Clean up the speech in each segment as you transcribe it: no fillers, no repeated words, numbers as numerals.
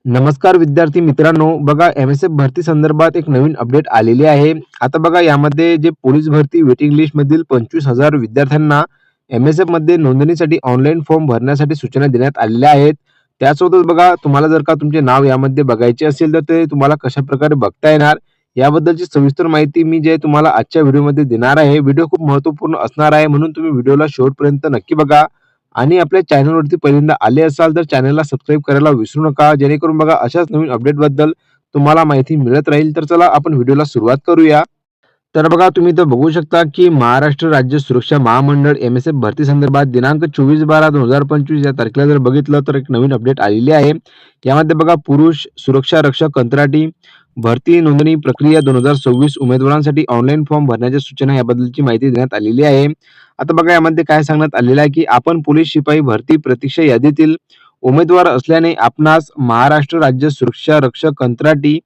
नमस्कार विद्यार्थी मित्रांनो, बघा एम-एस-एफ भरती संदर्भात एक नवीन अपडेट आलेली आहे. आता बघा यामध्ये जे पोलीस भरती वेटिंग लिस्ट मधील 25,000 विद्यार्थ्यांना एम-एस-एफ मध्ये नोंदणीसाठी ऑनलाईन फॉर्म भरण्यासाठी सूचना देण्यात आलेल्या आहेत. त्यासोबतच बघा तुम्हाला जर का तुमचे नाव यामध्ये बघायचे असेल तर ते तुम्हाला कशाप्रकारे बघता येणार याबद्दलची सविस्तर माहिती मी जे तुम्हाला आजच्या व्हिडिओमध्ये देणार आहे. व्हिडिओ खूप महत्त्वपूर्ण असणार आहे, म्हणून तुम्ही व्हिडिओला शेवटपर्यंत नक्की बघा. आणि आपल्या चॅनलवरती पहिल्यांदा आले असाल तर चॅनलला सबस्क्राईब करायला विसरू नका, जेणेकरून बघा अशाच नवीन अपडेट बद्दल तुम्हाला माहिती मिळत राहील. तर चला आपण व्हिडिओला सुरुवात करूया. तर बघा तुम्ही इथं बघू शकता की महाराष्ट्र राज्य सुरक्षा महामंडळ एम-एस-एफ भरती संदर्भात दिनांक 24/12/2025 या तारखेला जर बघितलं तर एक नवीन अपडेट आलेली आहे. यामध्ये बघा पुरुष सुरक्षा रक्षक कंत्राटी भरती नोंदणी प्रक्रिया 2026 उमेदवारांसाठी ऑनलाईन फॉर्म भरण्याच्या सूचना याबद्दलची माहिती देण्यात आलेली आहे. आता बघा यामध्ये काय सांगण्यात आलेलं आहे की आपण पोलीस शिपाई भरती प्रतीक्षा यादीतील उमेदवार असल्याने आपणास महाराष्ट्र राज्य सुरक्षा रक्षक कंत्राटी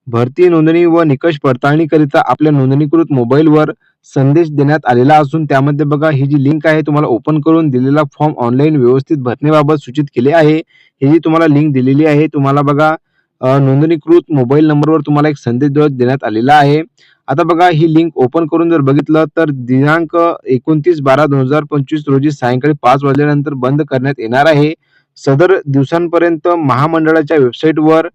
भरती नोंदणी व निकष पडताळणीकरिता आपल्या नोंदणीकृत मोबाईलवर संदेश देण्यात आलेला असून त्यामध्ये बघा ही जी लिंक आहे तुम्हाला ओपन करून दिलेला फॉर्म ऑनलाईन व्यवस्थित भरण्याबाबत सूचित केले आहे. ही जी तुम्हाला लिंक दिलेली आहे तुम्हाला बघा नोंदणीकृत मोबाईल नंबरवर तुम्हाला एक संदेश देण्यात आलेला आहे. आता बघा ही लिंक ओपन करून जर बघितलं तर दिनांक 29/12/2025 रोजी सायंकाळी 5 वाजल्यानंतर बंद करण्यात येणार आहे. सदर दिवसांपर्यंत महामंडळाच्या वेबसाईटवर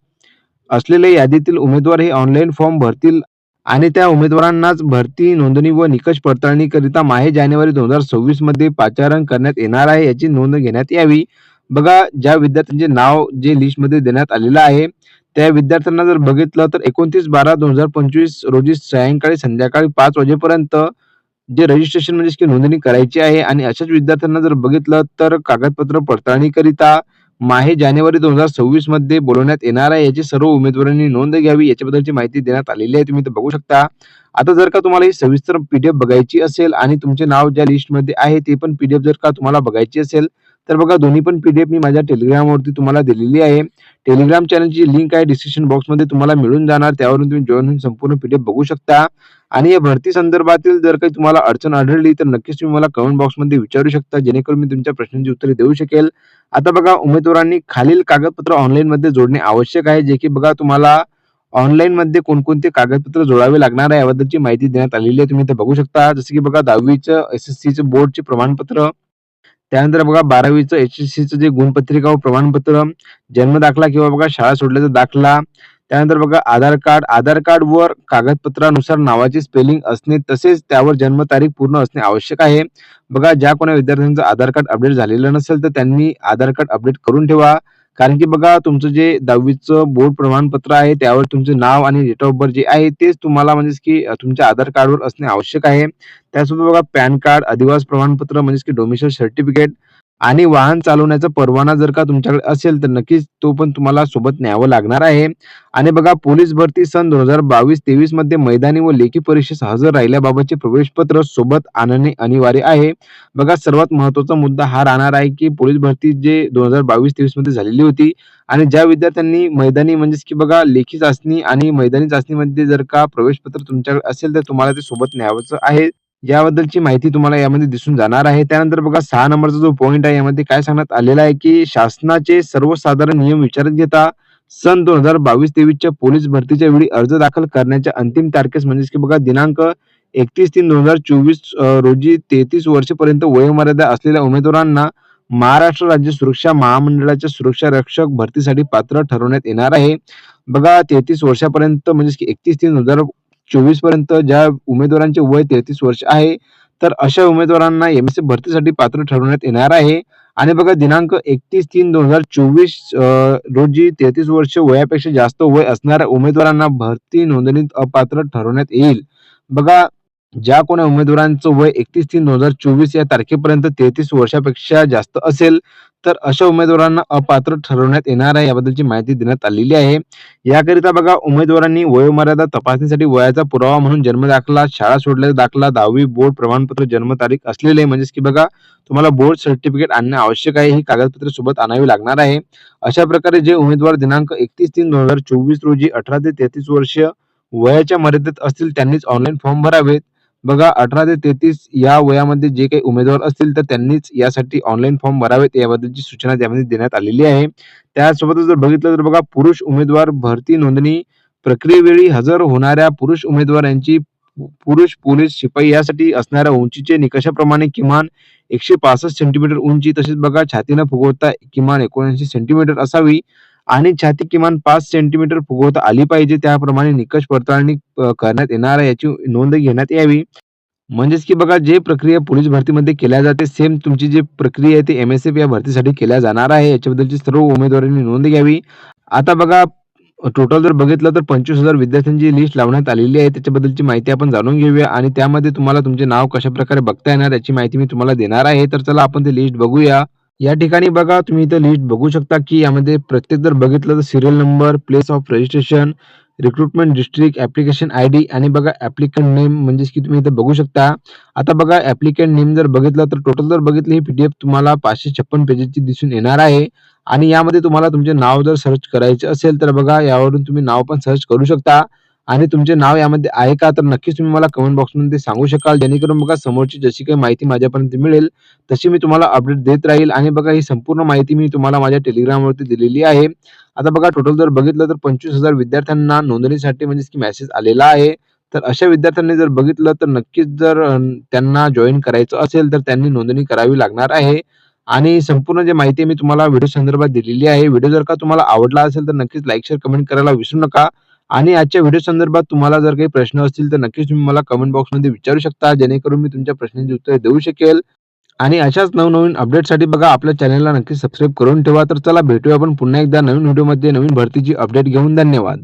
असलेल्या यादीतील उमेदवार हे ऑनलाईन फॉर्म भरतील आणि त्या उमेदवारांनाच भरती नोंदणी व निकष पडताळणीकरिता माहे जानेवारी 2026 मध्ये पाचारण करण्यात येणार आहे, याची नोंद घेण्यात यावी. बघा ज्या विद्यार्थ्यांचे नाव जे लिस्टमध्ये देण्यात आलेलं आहे त्या विद्यार्थ्यांना जर बघितलं तर 29/12/2025 रोजी सायंकाळी संध्याकाळी 5 वाजेपर्यंत जे रजिस्ट्रेशन म्हणजे की नोंदणी करायची आहे आणि अशाच विद्यार्थ्यांना जर बघितलं तर कागदपत्र पडताळणीकरिता माहे जानेवारी 2026 मध्ये बोलवण्यात येणार आहे. याची सर्व उमेदवारांनी नोंद घ्यावी याच्याबद्दलची माहिती देण्यात आलेली आहे, तुम्ही इथे बघू शकता. आता जर का तुम्हाला ही सविस्तर पीडीएफ बघायची असेल आणि तुमचे नाव ज्या लिस्टमध्ये आहे ते पण पीडीएफ जर का तुम्हाला बघायची असेल तर बघा दोन्ही पण पीडीएफ मी माझ्या टेलिग्रामवरती तुम्हाला दिलेली आहे. टेलिग्राम चॅनलची लिंक आहे डिस्क्रिप्शन बॉक्समध्ये तुम्हाला मिळून जाणार, त्यावरून तुम्ही जॉइन होऊन संपूर्ण पीडीएफ बघू शकता. आणि या भरती संदर्भातील जर काही तुम्हाला अडचण आढळली तर नक्कीच तुम्ही मला कमेंट बॉक्समध्ये विचारू शकता, जेणेकरून मी तुमच्या प्रश्नांची उत्तरे देऊ शकेल. आता बघा उमेदवारांनी खालील कागदपत्र ऑनलाईन मध्ये जोडणे आवश्यक आहे, जे की बघा तुम्हाला ऑनलाईन मध्ये कोणकोणते कागदपत्र जोडावे लागणार आहे याबद्दलची माहिती देण्यात आलेली आहे, तुम्ही इथे बघू शकता. जसे की बघा 10वीचं एसएससीचं बोर्डचे प्रमाणपत्र, त्यानंतर बघा 12वीचं एचएससीचं जे गुणपत्रिका व प्रमाणपत्र, जन्म दाखला किंवा बघा शाळा सोडल्याचा दाखला, त्यानंतर बघा आधार कार्डवर कागदपत्रानुसार नावाची स्पेलिंग असणे तसेच त्यावर जन्मतारीख पूर्ण असणे आवश्यक आहे. बघा ज्या कोणा विद्यार्थ्यांचं आधार कार्ड अपडेट झालेलं नसेल तर त्यांनी आधार कार्ड अपडेट करून ठेवा, कारण की बघा तुमचं जे 10वीचं बोर्ड प्रमाणपत्र आहे त्यावर तुमचे नाव आणि डेट ऑफ बर्थ जे आहे तेच तुम्हाला म्हणजे की तुमच्या आधार कार्डवर असणे आवश्यक आहे. त्यासोबत बघा पॅन कार्ड, अधिवास प्रमाणपत्र म्हणजे की डोमिसाइल सर्टिफिकेट आणि वाहन चालवण्याचा परवाना जर का तुमच्याकडे असेल तर नक्कीच तो पण तुम्हाला सोबत न्यावं लागणार आहे. आणि बघा पोलीस भरती सन 2022-23 मध्ये मैदानी व लेखी परीक्षेस हजर राहिल्याबाबतचे प्रवेशपत्र सोबत आणणे अनिवार्य आहे. बघा सर्वात महत्त्वाचा मुद्दा हा राहणार आहे की पोलीस भरती जे 2022-23 मध्ये झालेली होती आणि ज्या विद्यार्थ्यांनी मैदानी म्हणजेच की बघा लेखी चाचणी आणि मैदानी चाचणीमध्ये जर का प्रवेशपत्र तुमच्याकडे असेल तर तुम्हाला ते सोबत न्यावंच आहे, याबद्दलची माहिती तुम्हाला यामध्ये दिसून जाणार आहे. त्यानंतर बघा 6 नंबरचा जो पॉइंट आहे यामध्ये काय सांगण्यात आलेला आहे की शासनाचे सर्वसाधारण नियम विचारात घेता सन 2022-23 च्या पोलीस भरतीच्या वेळी अर्ज दाखल करण्याच्या अंतिम तारखेस म्हणजे की बघा दिनांक 31/3/2024 रोजी 33 वर्षापर्यंत वयोमर्यादा असलेल्या उमेदवारांना महाराष्ट्र राज्य सुरक्षा महामंडळाच्या सुरक्षा रक्षक भरतीसाठी पात्र ठरवण्यात येणार आहे. बघा 33 वर्षापर्यंत म्हणजे की 31/3/2024 पर्यंत ज्या उमेदवारांचे वय 33 वर्ष आहे तर अशा उमेदवारांना एमएसएफ भरतीसाठी पात्र ठरवण्यात येणार आहे. आणि बघा दिनांक 31/3/2024 रोजी 33 वर्ष वयापेक्षा जास्त वय असणाऱ्या उमेदवारांना भरती नोंदणीत अपात्र ठरवण्यात येईल. बघा ज्या कोणी उमेदवारांचं वय 31/3/2024 या तारखेपर्यंत 33 वर्षापेक्षा जास्त असेल तर अशा उमेदवारांना अपात्र ठरवण्यात येणार आहे, याबद्दलची माहिती देण्यात आलेली आहे. याकरिता बघा उमेदवारांनी वयोमर्यादा तपासणीसाठी वयाचा पुरावा म्हणून जन्म दाखला, शाळा सोडल्याचा दाखला, 10वी बोर्ड प्रमाणपत्र, जन्मतारीख असलेले म्हणजेच की बघा तुम्हाला बोर्ड सर्टिफिकेट आणणे आवश्यक आहे, ही कागदपत्रे सोबत आणावी लागणार आहे. अशा प्रकारे जे उमेदवार दिनांक 31/3/2024 रोजी 18 ते 33 वर्ष वयाच्या मर्यादेत असतील त्यांनीच ऑनलाईन फॉर्म भरावेत. बघा 18 ते 33 या वयामध्ये जे काही उमेदवार असतील तर त्यांनीच यासाठी ऑनलाईन फॉर्म भरावेत याबद्दलची सूचना त्यामध्ये देण्यात आलेली आहे. त्यासोबतच जर बघितलं तर बघा पुरुष उमेदवार भरती नोंदणी प्रक्रियेवेळी हजर होणाऱ्या पुरुष उमेदवारांची पुरुष पोलीस शिपाई यासाठी असणाऱ्या उंचीचे निकषाप्रमाणे किमान 165 सेंटीमीटर उंची तसेच बघा छाती न फुगवता किमान 79 सेंटीमीटर असावी आणि छाती किमान 5 सेंटीमीटर फुगवता आली पाहिजे. त्याप्रमाणे निकष पडताळणी करण्यात येणार आहे याची नोंद घेण्यात यावी. म्हणजेच की बघा जे प्रक्रिया पोलीस भरतीमध्ये केल्या जाते सेम तुमची जी प्रक्रिया आहे ती एम-एस-एफ या भरतीसाठी केल्या जाणार आहे. याच्याबद्दलची सर्व उमेदवारांनी नोंद घ्यावी. आता बघा टोटल जर बघितलं तर 25,000 विद्यार्थ्यांची लिस्ट लावण्यात आलेली आहे. त्याच्याबद्दलची माहिती आपण जाणून घेऊया आणि त्यामध्ये तुम्हाला तुमचे नाव कशाप्रकारे बघता येणार याची माहिती मी तुम्हाला देणार आहे. तर चला आपण ती लिस्ट बघूया. या ठिकाणी बघा तुम्ही इथं लिस्ट बघू शकता, की यामध्ये प्रत्येक जर बघितलं तर serial number, place of registration, recruitment district, application ID आणि बघा ॲप्लिकंट नेम म्हणजेच की तुम्ही इथं बघू शकता. आता बघा ॲप्लिकंट नेम जर बघितलं तर टोटल जर बघितलं ही पी तुम्हाला 556 पेजेसची दिसून येणार आहे आणि यामध्ये तुम्हाला तुमचे नाव जर सर्च करायचे असेल तर बघा यावरून तुम्ही नाव पण सर्च करू शकता आणि तुमचे नाव यामध्ये आहे का? तर नक्कीच तुम्ही मला कमेंट बॉक्समध्ये सांगू शकाल जेणेकरून बघा समोरची जशी काही माहिती माझ्यापर्यंत मिळेल तशी मी तुम्हाला अपडेट देत राहील आणि बघा ही संपूर्ण माहिती मी तुम्हाला माझ्या टेलिग्रामवरती दिलेली आहे. आता बघा टोटल जर बघितलं तर 25,000 विद्यार्थ्यांना नोंदणीसाठी म्हणजेच की मेसेज आलेला आहे. तर अशा विद्यार्थ्यांनी जर बघितलं तर नक्कीच जर त्यांना जॉइन करायचं असेल तर त्यांनी नोंदणी करावी लागणार आहे. आणि संपूर्ण जी माहिती मी तुम्हाला व्हिडिओ संदर्भात दिलेली आहे. व्हिडिओ जर का तुम्हाला आवडला असेल तर नक्कीच लाईक, शेअर, कमेंट करायला विसरू नका. आणि आजच्या व्हिडिओ संदर्भात तुम्हाला जर काही प्रश्न असतील तर नक्कीच तुम्ही मला कमेंट बॉक्समध्ये विचारू शकता जेणेकरून मी तुमच्या प्रश्नांची उत्तरे देऊ शकेल. आणि अशाच नवनवीन अपडेटसाठी बघा आपल्या चॅनलला नक्की सबस्क्राईब करून ठेवा. तर चला भेटूया आपण पुन्हा एकदा नवीन व्हिडिओमध्ये नवीन भरतीची अपडेट घेऊन. धन्यवाद.